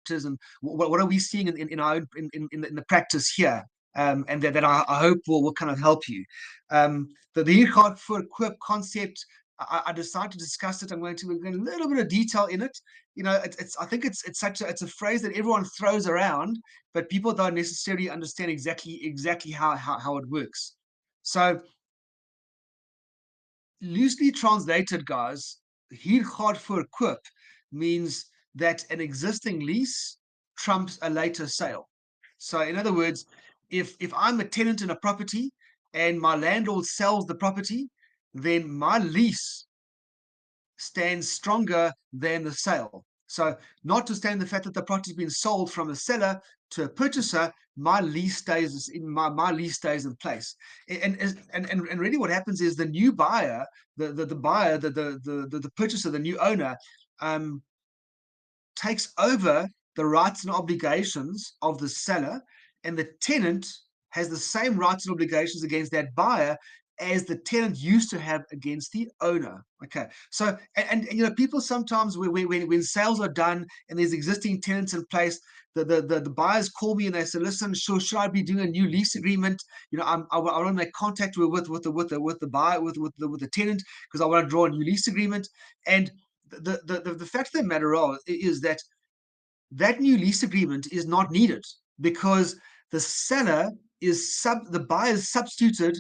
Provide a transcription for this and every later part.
factors, and what are we seeing in our in the practice here, and that I hope will kind of help you. The Hiergaard voor Koop concept, I decided to discuss it. We're going a little bit of detail in it. You know, I think it's a phrase that everyone throws around, but people don't necessarily understand exactly how it works. So loosely translated, guys, Hiergaard voor Koop means that an existing lease trumps a later sale. So in other words, if I'm a tenant in a property and my landlord sells the property, then my lease stands stronger than the sale. So notwithstanding the fact that the property has been sold from a seller to a purchaser, my lease stays in my lease stays in place. And really what happens is the new buyer, the buyer, the purchaser, the new owner, takes over the rights and obligations of the seller, and the tenant has the same rights and obligations against that buyer as the tenant used to have against the owner. Okay, so and you know, people sometimes when sales are done and there's existing tenants in place, the buyers call me and they say, listen, should I be doing a new lease agreement? You know, I want to make contact with the buyer, with the tenant, because I want to draw a new lease agreement. And the fact of the matter is that that new lease agreement is not needed, because the seller the buyer is substituted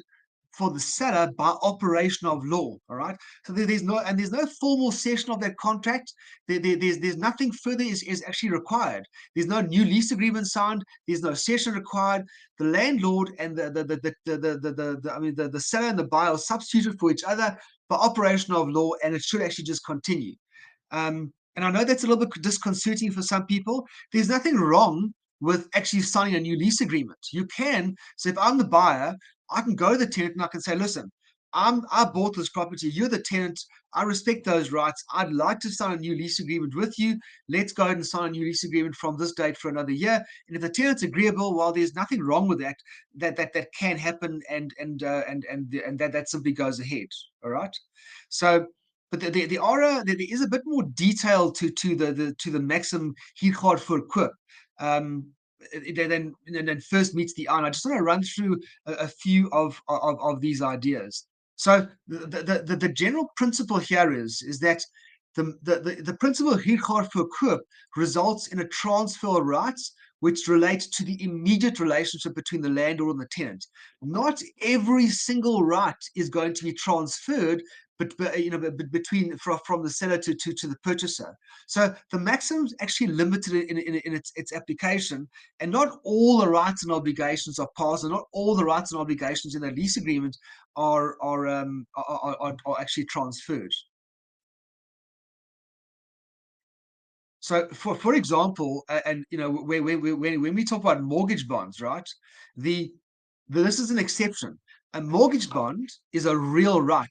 for the seller by operation of law. All right. So there's no formal session of that contract. There's nothing further is actually required. There's no new lease agreement signed. There's no session required. The landlord and the seller and the buyer are substituted for each other by operation of law, and it should actually just continue. And I know that's a little bit disconcerting for some people. There's nothing wrong with actually signing a new lease agreement. You can. So if I'm the buyer, I can go to the tenant and I can say, listen, I bought this property. You're the tenant. I respect those rights. I'd like to sign a new lease agreement with you. Let's go ahead and sign a new lease agreement from this date for another year. And if the tenant's agreeable, well, there's nothing wrong with that. That can happen, and that simply goes ahead. All right. So, but there is a bit more detail to the maxim Hiergaard voor Koop. Then first meets the eye. And I just want to run through a few of these ideas. So the general principle here is that the principle of Hiergaard voor Koop results in a transfer of rights which relate to the immediate relationship between the landlord and the tenant. Not every single right is going to be transferred, but from the seller to the purchaser. So the maximum is actually limited in its application, and not all the rights and obligations are passed, and not all the rights and obligations in the lease agreement are actually transferred. So, for example, and you know, when we talk about mortgage bonds, right? This is an exception. A mortgage bond is a real right,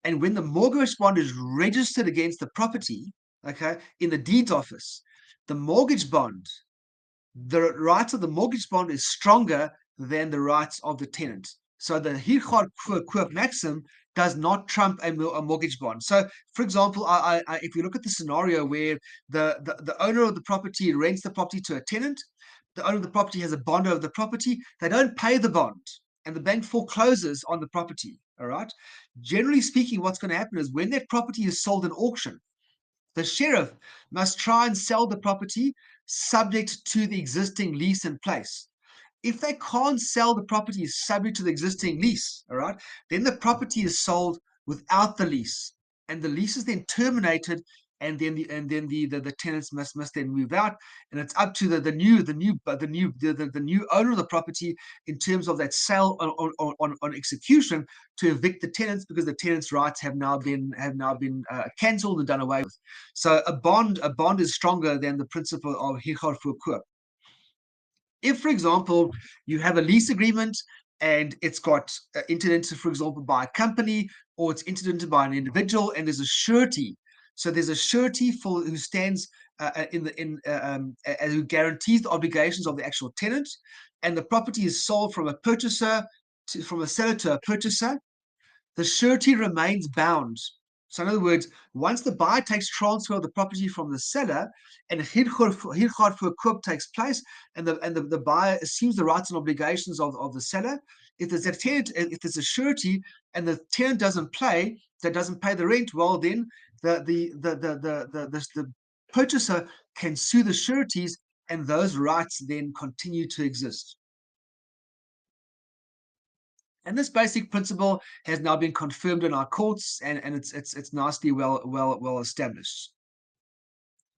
and when the mortgage bond is registered against the property, okay, in the deeds office, the rights of the mortgage bond is stronger than the rights of the tenant. So the Hiergaard voor Koop maxim does not trump a mortgage bond. So, for example, if you look at the scenario where the owner of the property rents the property to a tenant, the owner of the property has a bond over the property, they don't pay the bond, and the bank forecloses on the property. All right. Generally speaking, what's going to happen is when that property is sold in auction, the sheriff must try and sell the property subject to the existing lease in place. If they can't sell the property subject to the existing lease, all right, then the property is sold without the lease, and the lease is then terminated, and then the tenants must then move out, and it's up to the new owner of the property in terms of that sale on execution to evict the tenants, because the tenants' rights have now been cancelled and done away with. So a bond is stronger than the principle of Hiergaard voor Koop. If, for example, you have a lease agreement and it's got entered into, for example, by a company, or it's entered into by an individual, and there's a surety. So there's a surety who stands who guarantees the obligations of the actual tenant, and the property is sold from a seller to a purchaser. The surety remains bound So in other words, once the buyer takes transfer of the property from the seller and Hirchard voor koop takes place, and the buyer assumes the rights and obligations of the seller, if there's a tenant, if there's a surety and the tenant doesn't pay the rent, well then the purchaser can sue the sureties, and those rights then continue to exist. And this basic principle has now been confirmed in our courts, and it's nicely well established.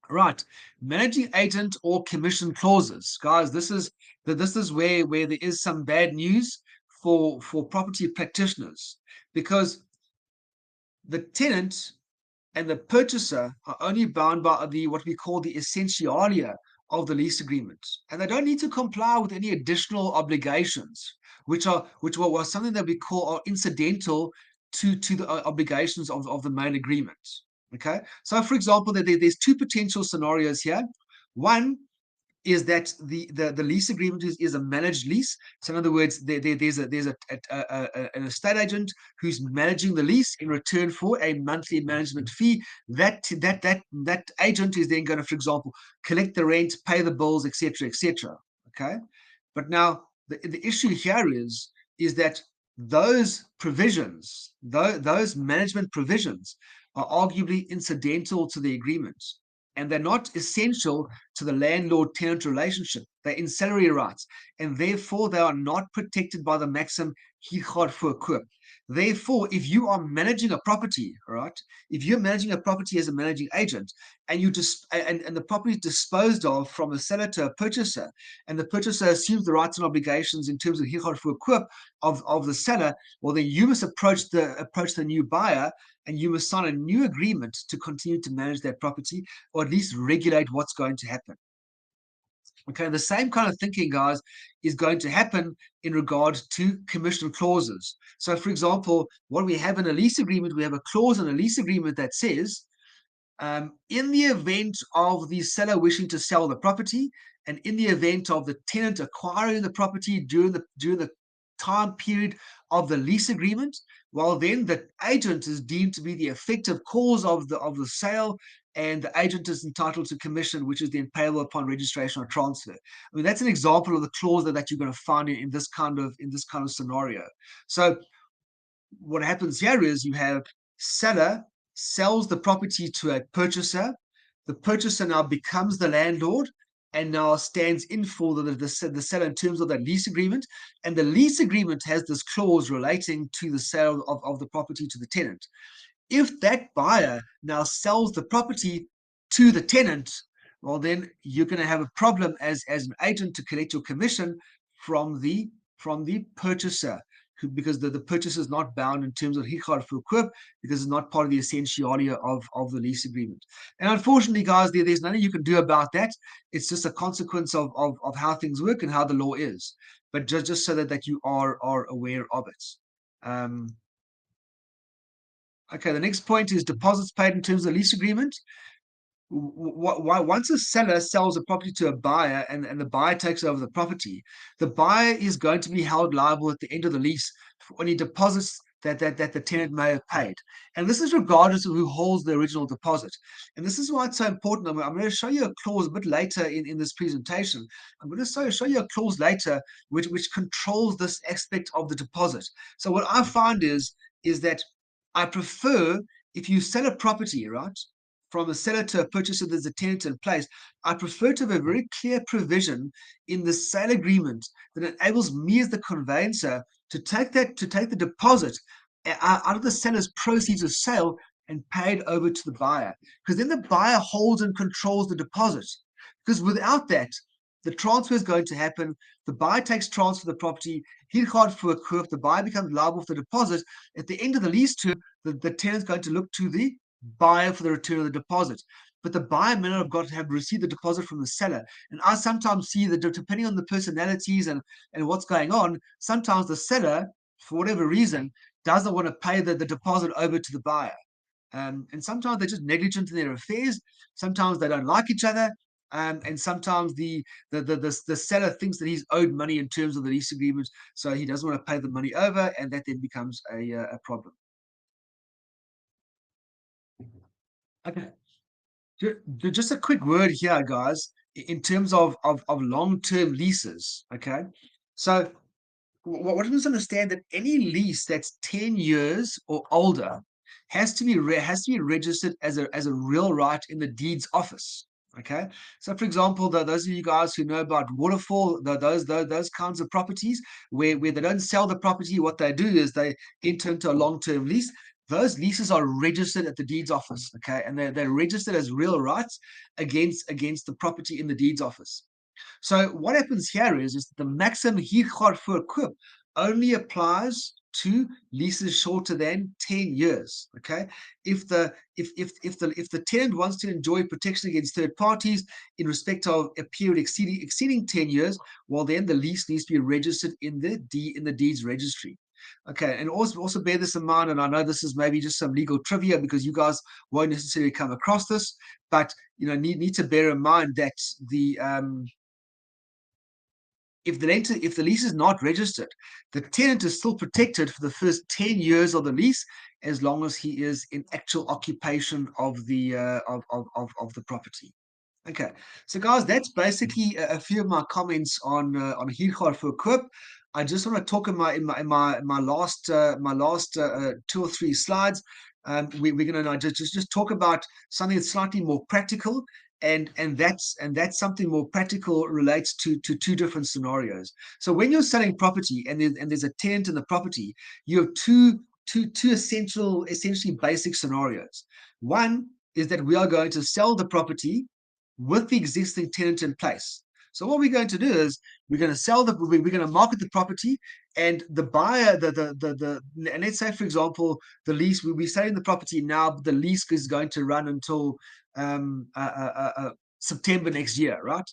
Right, managing agent or commission clauses, guys. This is where there is some bad news for property practitioners, because the tenant and the purchaser are only bound by the what we call the essentialia of the lease agreement, and they don't need to comply with any additional obligations, which were something that we call are incidental to the obligations of the main agreement. Okay, so for example, there's two potential scenarios here. One is that the lease agreement is a managed lease. So in other words, there's an estate agent who's managing the lease in return for a monthly management fee. That agent is then going to, for example, collect the rent, pay the bills, etc., etc. Okay, but now the issue here is that those provisions, those management provisions, are arguably incidental to the agreement, and they're not essential to the landlord-tenant relationship. They're ancillary rights, and therefore they are not protected by the maxim Huurgeld voor koop. Therefore, if you are managing a property, right? If you're managing a property as a managing agent, and and the property is disposed of from a seller to a purchaser, and the purchaser assumes the rights and obligations in terms of Huurgeld voor koop of the seller, well, then you must approach the new buyer, and you must sign a new agreement to continue to manage that property, or at least regulate what's going to happen. Okay, the same kind of thinking, guys, is going to happen in regard to commission clauses. So, for example, what we have in a lease agreement, we have a clause in a lease agreement that says, in the event of the seller wishing to sell the property, and in the event of the tenant acquiring the property during the time period of the lease agreement, well, then the agent is deemed to be the effective cause of the sale, and the agent is entitled to commission, which is then payable upon registration or transfer. I mean, that's an example of the clause that you're going to find in this kind of scenario. So what happens here is you have seller sells the property to a purchaser. The purchaser now becomes the landlord and now stands in for the seller in terms of that lease agreement. And the lease agreement has this clause relating to the sale of the property to the tenant. If that buyer now sells the property to the tenant, well, then you're going to have a problem as an agent to collect your commission from the purchaser, because the purchaser is not bound in terms of Huurgeld voor koop, because it's not part of the essentialia of the lease agreement. And unfortunately, guys, there's nothing you can do about that. It's just a consequence of how things work and how the law is. But just so that you are aware of it. Okay, the next point is deposits paid in terms of the lease agreement. Once a seller sells a property to a buyer, and the buyer takes over the property, the buyer is going to be held liable at the end of the lease for any deposits that the tenant may have paid. And this is regardless of who holds the original deposit. And this is why it's so important. I'm going to show you a clause a bit later in this presentation. I'm going to show you a clause later which controls this aspect of the deposit. So what I find is that I prefer, if you sell a property, right, from a seller to a purchaser, there's a tenant in place, I prefer to have a very clear provision in the sale agreement that enables me as the conveyancer to take the deposit out of the seller's proceeds of sale and pay it over to the buyer. Because then the buyer holds and controls the deposit. Because without that, the transfer is going to happen. The buyer takes transfer of the property. Huurgeld voor koop. The buyer becomes liable for the deposit. At the end of the lease term, the tenant is going to look to the buyer for the return of the deposit. But the buyer may not have received the deposit from the seller. And I sometimes see that, depending on the personalities and what's going on, sometimes the seller, for whatever reason, doesn't want to pay the deposit over to the buyer. And sometimes they're just negligent in their affairs. Sometimes they don't like each other. And sometimes the seller thinks that he's owed money in terms of the lease agreement, so he doesn't want to pay the money over, and that then becomes a problem. Okay. Just a quick word here, guys, in terms of long-term leases. Okay. So what you must understand that any lease that's 10 years or older has to be registered as a real right in the deeds office. Okay. So for example, those of you guys who know about waterfall, those kinds of properties where they don't sell the property, what they do is they enter into a long-term lease. Those leases are registered at the deeds office, okay, and they're registered as real rights against the property in the deeds office. So what happens here is the maximum huurgaar voorkoop only applies to leases shorter than 10 years. Okay. If the tenant wants to enjoy protection against third parties in respect of a period exceeding 10 years, well then the lease needs to be registered in the deeds registry. Okay, and also bear this in mind, and I know this is maybe just some legal trivia because you guys won't necessarily come across this, but need to bear in mind that the if the lease is not registered, the tenant is still protected for the first 10 years of the lease as long as he is in actual occupation of the property. Okay, so guys, that's basically a few of my comments on huurgaar verkoop. I just want to talk in my last 2 or 3 slides. We're going to just talk about something that's slightly more practical, and that's something more practical relates to two different scenarios. So when you're selling property and there's a tenant in the property, you have two essentially basic scenarios. One is that we are going to sell the property with the existing tenant in place. So what we're going to do is we're going to market the property, and the buyer, and let's say for example the lease, we're selling the property now, but the lease is going to run until September next year, right?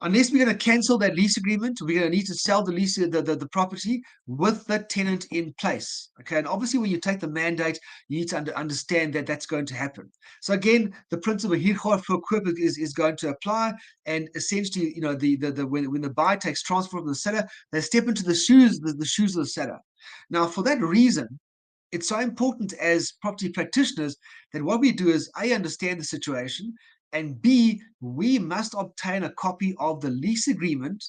Unless we're going to cancel that lease agreement, we're going to need to sell the lease, the property with the tenant in place. Okay, and obviously, when you take the mandate, you need to understand that that's going to happen. So again, the principle here for is going to apply, and essentially, when the buyer takes transfer from the seller, they step into the shoes of the seller. Now, for that reason, it's so important as property practitioners that what we do is A, understand the situation, and B, we must obtain a copy of the lease agreement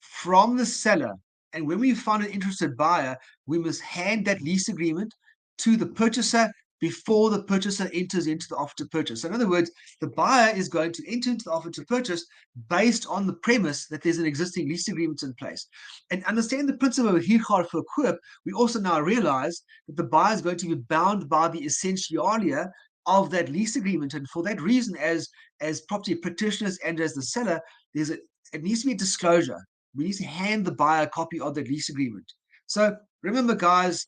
from the seller. And when we find an interested buyer, we must hand that lease agreement to the purchaser before the purchaser enters into the offer to purchase. So in other words, the buyer is going to enter into the offer to purchase based on the premise that there's an existing lease agreement in place. And understand the principle of huurgaar verkoop, we also now realize that the buyer is going to be bound by the essentialia of that lease agreement. And for that reason, as property practitioners and as the seller, it needs to be a disclosure. We need to hand the buyer a copy of the lease agreement. So remember, guys,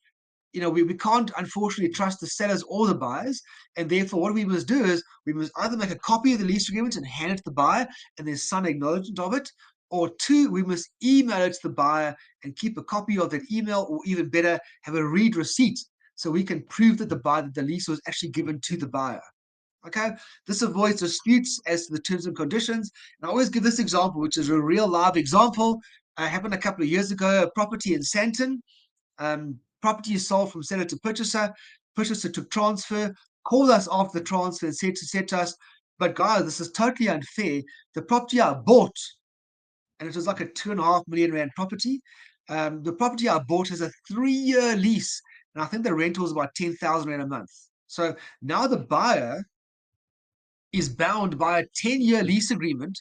we can't unfortunately trust the sellers or the buyers, and therefore what we must do is we must either make a copy of the lease agreement and hand it to the buyer and then sign acknowledgement of it, or two, we must email it to the buyer and keep a copy of that email, or even better, have a read receipt so we can prove that the lease was actually given to the buyer. Okay, this avoids disputes as to the terms and conditions. And I always give this example, which is a real live example. Happened a couple of years ago. A property in Sandton. Property is sold from seller to purchaser. Purchaser took transfer. Called us after the transfer and said to us, "But guys, this is totally unfair. The property I bought, and it was like a 2.5 million rand property. The property I bought has a 3-year lease, and I think the rental was about 10,000 rand a month. So now the buyer is bound by a 10-year lease agreement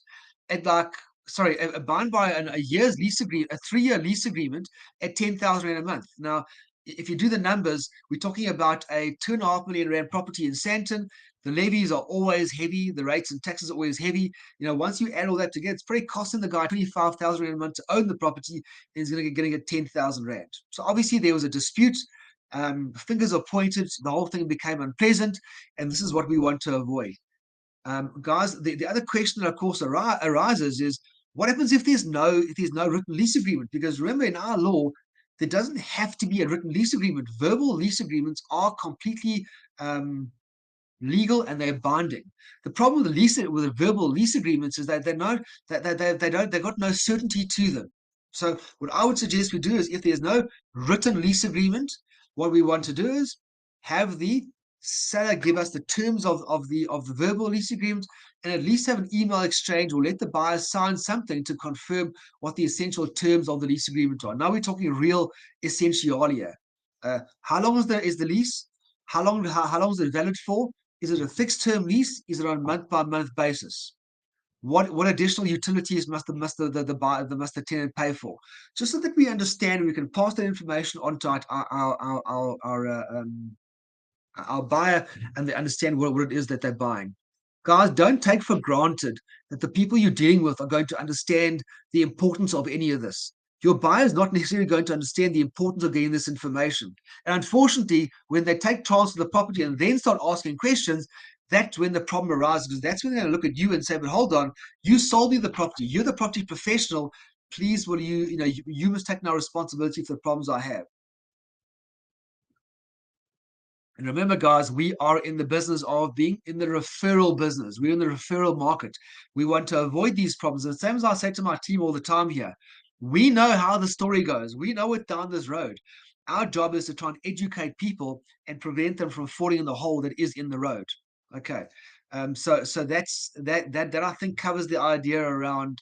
at bound by a year's lease agreement, a 3-year lease agreement at 10,000 rand a month. Now, if you do the numbers, we're talking about a 2.5 million rand property in Sandton. The levies are always heavy, the rates and taxes are always heavy. Once you add all that together, it's pretty costing the guy 25,000 rand a month to own the property, and he's going to get 10,000 rand. So obviously there was a dispute. Fingers are pointed, the whole thing became unpleasant, and this is what we want to avoid. Guys, the other question that of course arises is what happens if there's no written lease agreement? Because remember, in our law, there doesn't have to be a written lease agreement. Verbal lease agreements are completely legal and they're binding. The problem with the verbal lease agreements is that they've got no certainty to them. So what I would suggest we do is, if there's no written lease agreement, what we want to do is have the seller give us the terms of the verbal lease agreement, and at least have an email exchange, or let the buyer sign something to confirm what the essential terms of the lease agreement are. Now we're talking real essentialia. How long is the lease? How long is it valid for? Is it a fixed term lease? Is it on a month by month basis? What additional utilities the buyer must the tenant pay for? Just so that we understand, we can pass that information on to our buyer, and they understand what it is that they're buying. Guys, don't take for granted that the people you're dealing with are going to understand the importance of any of this. Your buyer is not necessarily going to understand the importance of getting this information. And unfortunately, when they take transfer of the property and then start asking questions, that's when the problem arises, because that's when they're going to look at you and say, but hold on, you sold me the property. You're the property professional. Please, will you must take no responsibility for the problems I have. And remember, guys, we are in the business of being in the referral business. We're in the referral market. We want to avoid these problems. And same as I say to my team all the time here, we know how the story goes. We know it down this road. Our job is to try and educate people and prevent them from falling in the hole that is in the road. Okay. So that's that I think covers the idea around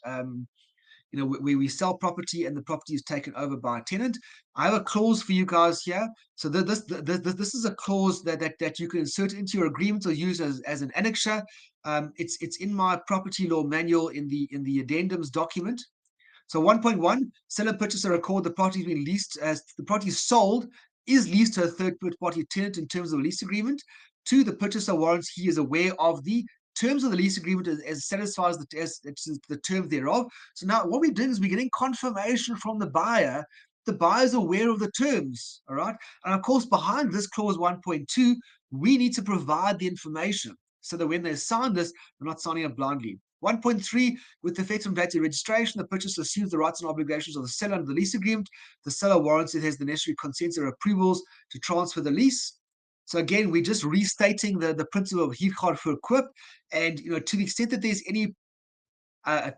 we sell property and the property is taken over by a tenant. I have a clause for you guys here. So this is a clause that you can insert into your agreement or use as an annexure. It's in my property law manual in the addendums document. So 1.1, seller purchaser record the property being leased as the property is leased to a third party tenant in terms of the lease agreement. 2, the purchaser warrants he is aware of the terms of the lease agreement as satisfies the terms thereof. So now what we're doing is we're getting confirmation from the buyer. The buyer is aware of the terms, all right? And of course, behind this clause 1.2, we need to provide the information so that when they sign this, they're not signing it blindly. 1.3, with effect from date of registration, the purchaser assumes the rights and obligations of the seller under the lease agreement. The seller warrants it has the necessary consents or approvals to transfer the lease. So again, we're just restating the principle of Hiergaar voor koop, and to the extent that there's any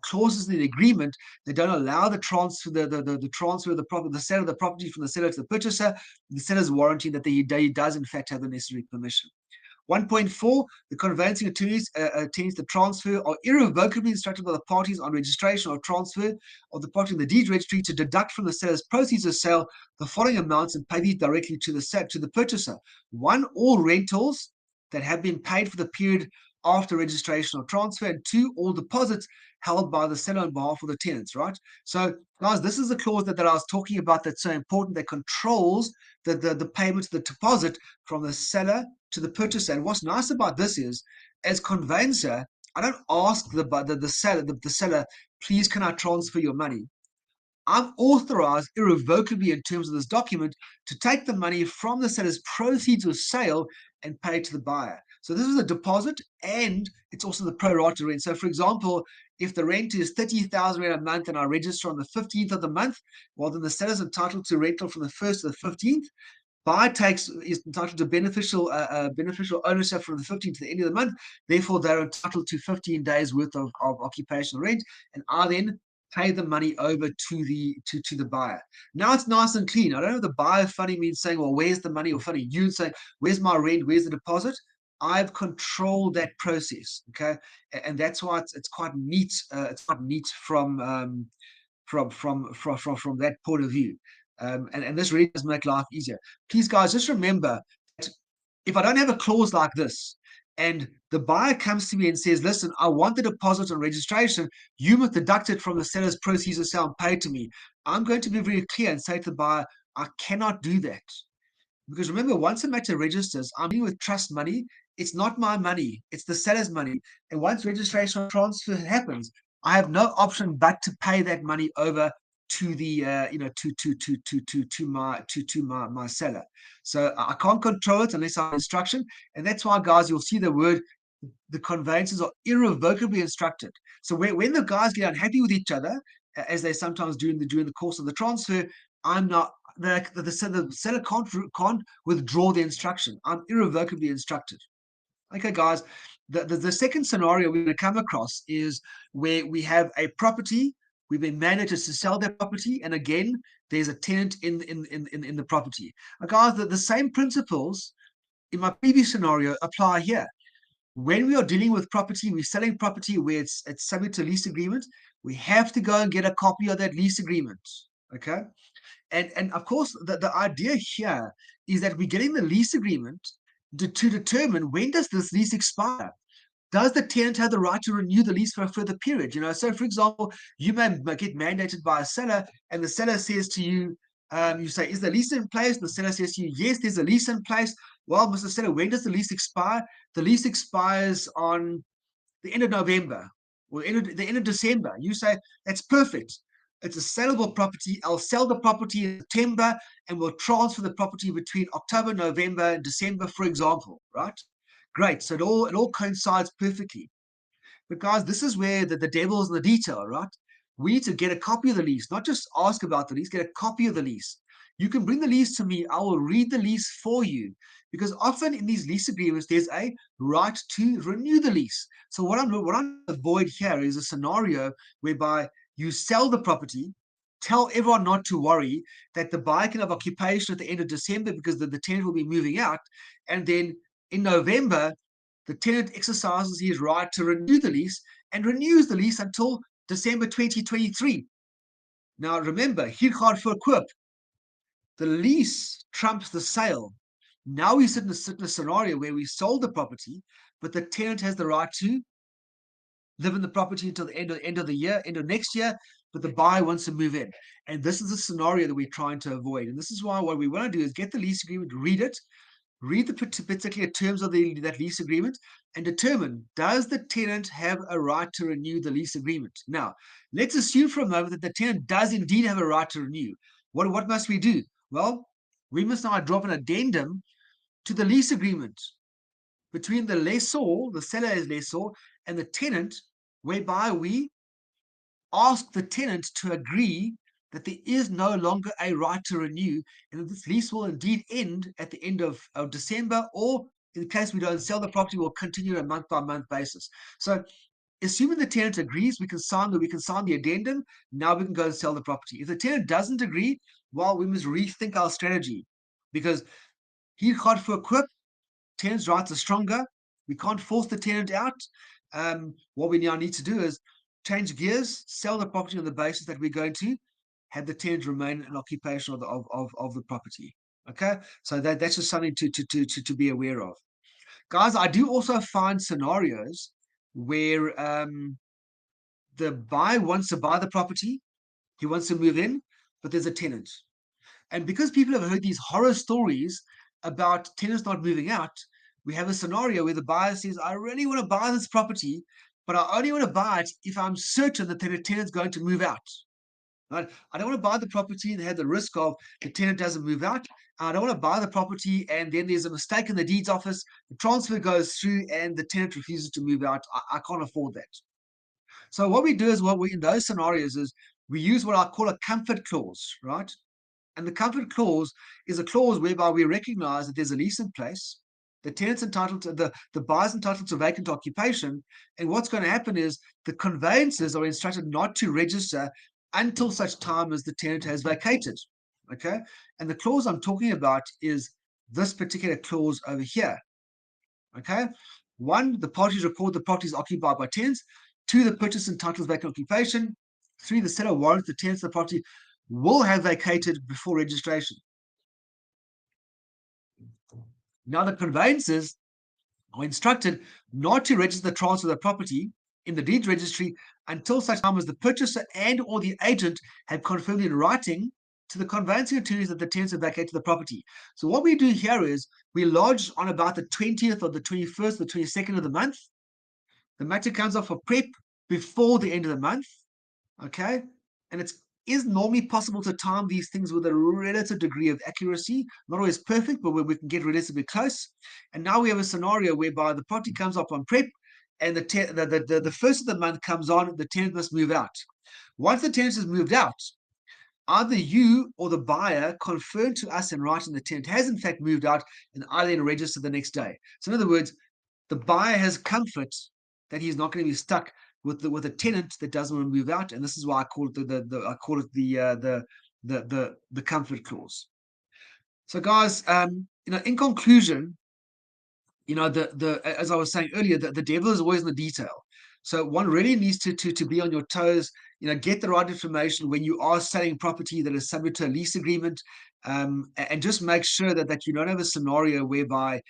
clauses in the agreement that don't allow the transfer, the transfer of the property, the sale of the property from the seller to the purchaser, the seller's warranty that he does in fact have the necessary permission. 1.4, the conveyancing attorneys attends the transfer are irrevocably instructed by the parties on registration or transfer of the property in the deed registry to deduct from the seller's proceeds of sale the following amounts and pay these directly to the purchaser. 1, all rentals that have been paid for the period after registration or transfer, and 2, all deposits held by the seller on behalf of the tenants, right? So, guys, this is the clause that I was talking about that's so important, that controls the payment of the deposit from the seller to the purchaser. And what's nice about this is, as conveyancer, I don't ask the seller, please, can I transfer your money? I'm authorized irrevocably in terms of this document to take the money from the seller's proceeds of sale and pay it to the buyer. So this is a deposit, and it's also the pro rata rent. So for example, if the rent is 30,000 rand a month and I register on the 15th of the month, well, then the seller's entitled to rental from the 1st to the 15th. Buyer is entitled to beneficial ownership from the 15th to the end of the month. Therefore, they're entitled to 15 days worth of occupational rent, and I then pay the money over to the buyer. Now it's nice and clean. I don't know the buyer funny means saying, well, where's the money? Or funny, you saying, where's my rent? Where's the deposit? I've controlled that process. Okay. And that's why it's quite neat. It's quite neat from that point of view. And this really does make life easier. Please, guys, just remember that if I don't have a clause like this, and the buyer comes to me and says, listen, I want the deposit on registration, you must deduct it from the seller's proceeds of sale and pay it to me. I'm going to be very clear and say to the buyer, I cannot do that. Because remember, once a matter registers, I'm dealing with trust money. It's not my money, it's the seller's money. And once registration or transfer happens, I have no option but to pay that money over to the my seller. So I can't control it unless I have instruction. And that's why, guys, you'll see the conveyances are irrevocably instructed. So when the guys get unhappy with each other, as they sometimes do during the course of the transfer, I'm not the seller can't withdraw the instruction. I'm irrevocably instructed. Okay, guys. The second scenario we're going to come across is where we have a property. We've been mandated to sell that property, and again, there's a tenant in the property. Guys, the same principles in my previous scenario apply here. When we are dealing with property, we're selling property where it's subject to lease agreement, we have to go and get a copy of that lease agreement. Okay. And of course, the idea here is that we're getting the lease agreement to determine when does this lease expire. Does the tenant have the right to renew the lease for a further period? So for example, you may get mandated by a seller, and the seller says to you, you say, is the lease in place? And the seller says to you, yes, there's a lease in place. Well, Mr. Seller, when does the lease expire? The lease expires on the end of November or the end of December. You say, that's perfect. It's a sellable property. I'll sell the property in September and we'll transfer the property between October, November, and December, for example, right? Great. So it all coincides perfectly. But guys, this is where the devil's in the detail, right? We need to get a copy of the lease, not just ask about the lease, get a copy of the lease. You can bring the lease to me. I will read the lease for you, because often in these lease agreements, there's a right to renew the lease. So what I'm avoid here is a scenario whereby you sell the property, tell everyone not to worry, that the buyer can have occupation at the end of December because the tenant will be moving out, and then in November the tenant exercises his right to renew the lease and renews the lease until December 2023. Now remember, hier gaat verkoop. The lease trumps the sale. Now we sit in a scenario where we sold the property, but the tenant has the right to live in the property until the end of the year, end of next year, but the buyer wants to move in. And this is a scenario that we're trying to avoid. And this is why what we want to do is get the lease agreement, read the particular terms of that lease agreement, and determine, does the tenant have a right to renew the lease agreement? Now, let's assume for a moment that the tenant does indeed have a right to renew. What must we do? Well, we must now drop an addendum to the lease agreement between the lessor, the seller is lessor, and the tenant, whereby we ask the tenant to agree that there is no longer a right to renew, and that this lease will indeed end at the end of December, or in case we don't sell the property, will continue on a month-by-month basis. So assuming the tenant agrees, we can sign the addendum. Now we can go and sell the property. If the tenant doesn't agree, well, we must rethink our strategy, because hier gaat verkoop, tenant's rights are stronger. We can't force the tenant out. What we now need to do is change gears, sell the property on the basis that we're going to have the tenant remain in occupation of the property. Okay, so that's just something to be aware of, guys. I do also find scenarios where the buyer wants to buy the property, he wants to move in, but there's a tenant. And because people have heard these horror stories about tenants not moving out, we have a scenario where the buyer says, I really want to buy this property, but I only want to buy it if I'm certain that the tenant's going to move out. Right? I don't want to buy the property and have the risk of the tenant doesn't move out. I don't want to buy the property and then there's a mistake in the deeds office, the transfer goes through and the tenant refuses to move out. I can't afford that. So what we do is, what we in those scenarios is, we use what I call a comfort clause, right? And the comfort clause is a clause whereby we recognize that there's a lease in place, the tenant's entitled to the buyer's entitled to vacant occupation, and what's going to happen is the conveyancers are instructed not to register until such time as the tenant has vacated. Okay, and the clause I'm talking about is this particular clause over here. Okay, one, the parties record the property is occupied by tenants. Two, the purchaser entitles vacant occupation. Three, the seller warrants the tenants of the property will have vacated before registration. Now, the conveyancers are instructed not to register the transfer of the property in the deeds registry until such time as the purchaser and or the agent have confirmed in writing to the conveyancing attorneys that the tenants have vacated the property. So what we do here is we lodge on about the 20th or the 21st, the 22nd of the month. The matter comes off for prep before the end of the month. Okay, and it is normally possible to time these things with a relative degree of accuracy. Not always perfect, but we can get relatively close. And now we have a scenario whereby the property comes up on prep, and the first of the month comes on, the tenant must move out. Once the tenant has moved out, either you or the buyer confirm to us in writing the tenant has in fact moved out, and I then register the next day. So in other words, the buyer has comfort that he's not going to be stuck with a tenant that doesn't want to move out, and this is why I call it the comfort clause. So, guys, in conclusion, as I was saying earlier, the devil is always in the detail. So one really needs to be on your toes, get the right information when you are selling property that is subject to a lease agreement, and just make sure that you don't have a scenario whereby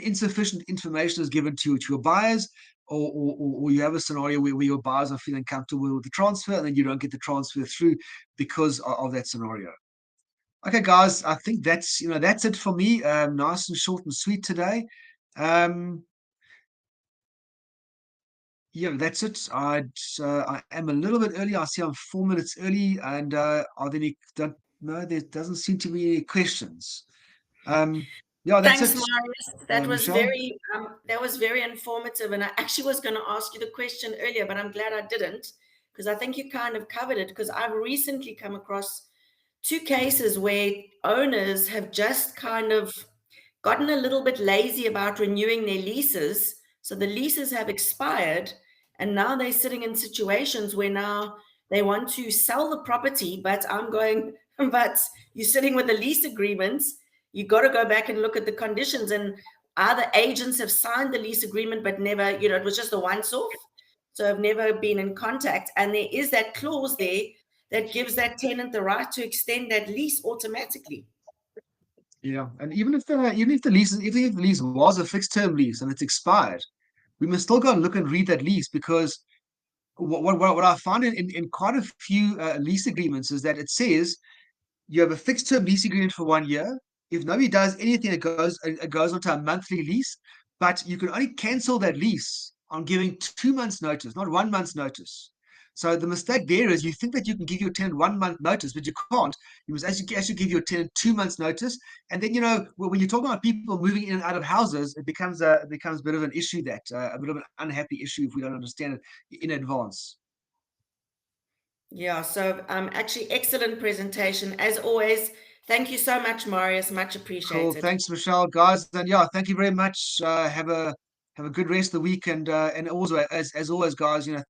insufficient information is given to your buyers, or you have a scenario where your buyers are feeling comfortable with the transfer and then you don't get the transfer through because of that scenario. Okay, guys, I think that's it for me. Nice and short and sweet today. Um, yeah, that's it. I am a little bit early. I see I'm 4 minutes early, and are there any? Don't no, there doesn't seem to be any questions. Yeah, that's Thanks, it. Marius. Michelle, That was very informative. And I actually was going to ask you the question earlier, but I'm glad I didn't, because I think you kind of covered it. Because I've recently come across two cases where owners have just kind of gotten a little bit lazy about renewing their leases. So the leases have expired, and now they're sitting in situations where now they want to sell the property, but I'm going, but you're sitting with the lease agreements. You got to go back and look at the conditions. And other agents have signed the lease agreement, but never, it was just a once off. So I've never been in contact. And there is that clause there that gives that tenant the right to extend that lease automatically. yeah, and even if the lease was a fixed term lease and it's expired, we must still go and look and read that lease, because what I found in quite a few lease agreements is that it says you have a fixed term lease agreement for 1 year. If nobody does anything, it goes onto a monthly lease, but you can only cancel that lease on giving 2 months notice, not 1 month's notice. So the mistake there is you think that you can give your tenant 1 month notice, but you can't. You must actually give your tenant 2 months notice. And then when you talk about people moving in and out of houses, it becomes a bit of an issue, that a bit of an unhappy issue if we don't understand it in advance. Yeah, so actually excellent presentation as always. Thank you so much, Marius. Much Cool. appreciated. Thanks, Michelle, guys. And yeah, thank you very much. Have a good rest of the week, and also as always, guys.